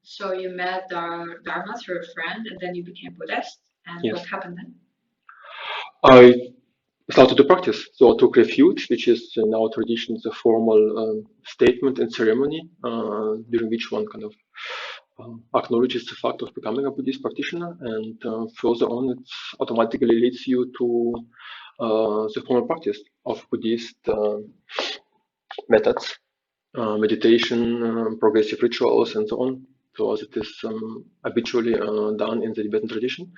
So you met Dharma through a friend, and then you became Buddhist. And Yes. what happened then? I started to practice. So I took refuge, which is in our tradition a formal statement and ceremony during which one kind of acknowledges the fact of becoming a Buddhist practitioner, and further on, it automatically leads you to the formal practice of Buddhist methods, meditation, progressive rituals, and so on. So as it is habitually done in the Tibetan tradition,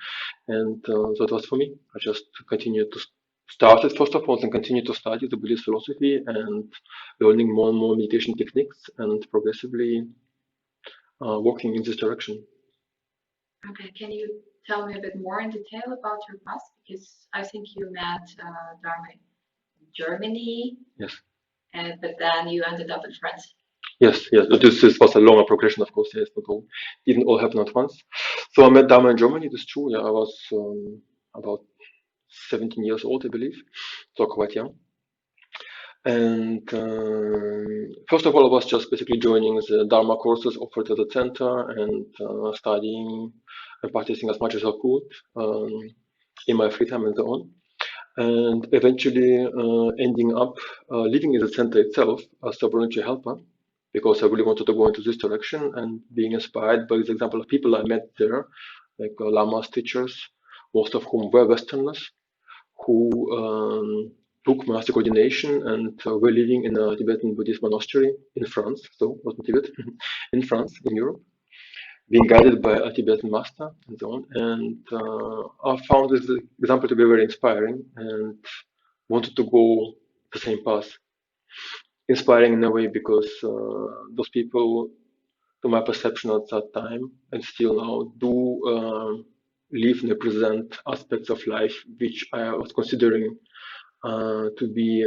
and so it was for me. I just continued to start it first of all, and continue to study the Buddhist philosophy and learning more and more meditation techniques, and progressively working in this direction. Okay, can you tell me a bit more in detail about your past? Because I think you met Dharma in Germany, Yes. but then you ended up in France. Yes, yes. This was a longer progression, of course. Yes, not all didn't all happen at once. So I met Dharma in Germany. That's true. Yeah, I was about 17 years old, I believe, so quite young. And first of all, I was just basically joining the Dharma courses offered at the center and studying and practicing as much as I could in my free time and so on. And eventually ending up living in the center itself as a volunteer helper, because I really wanted to go into this direction and being inspired by the example of people I met there, like lamas, teachers, most of whom were Westerners, who took monastic ordination and were living in a Tibetan Buddhist monastery in France, so not in Tibet, in France, in Europe, being guided by a Tibetan master and so on. And I found this example to be very inspiring and wanted to go the same path. Inspiring in a way because those people, to my perception at that time and still now, do live and represent aspects of life which I was considering to be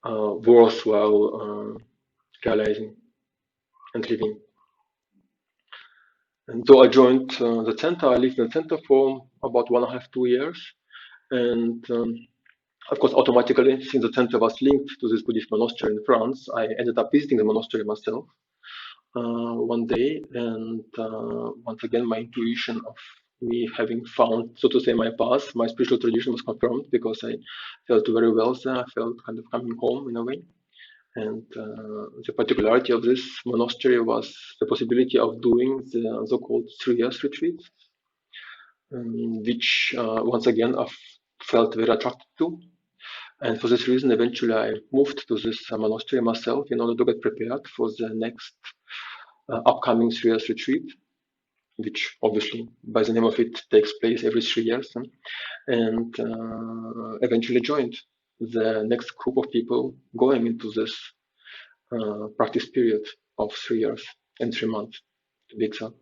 worthwhile realizing and living. And so I joined the center. I lived in the center for about 1.5, 2 years. And of course, automatically, since the center was linked to this Buddhist monastery in France, I ended up visiting the monastery myself one day. And once again, my intuition of me having found, so to say, my path, my spiritual tradition was confirmed because I felt very well there. I felt kind of coming home in a way. And the particularity of this monastery was the possibility of doing the so-called 3 years retreat, which once again I felt very attracted to. And for this reason, eventually I moved to this monastery myself in order to get prepared for the next upcoming 3 years retreat, which obviously by the name of it takes place every 3 years, and eventually joined the next group of people going into this practice period of 3 years and 3 months, to be exact.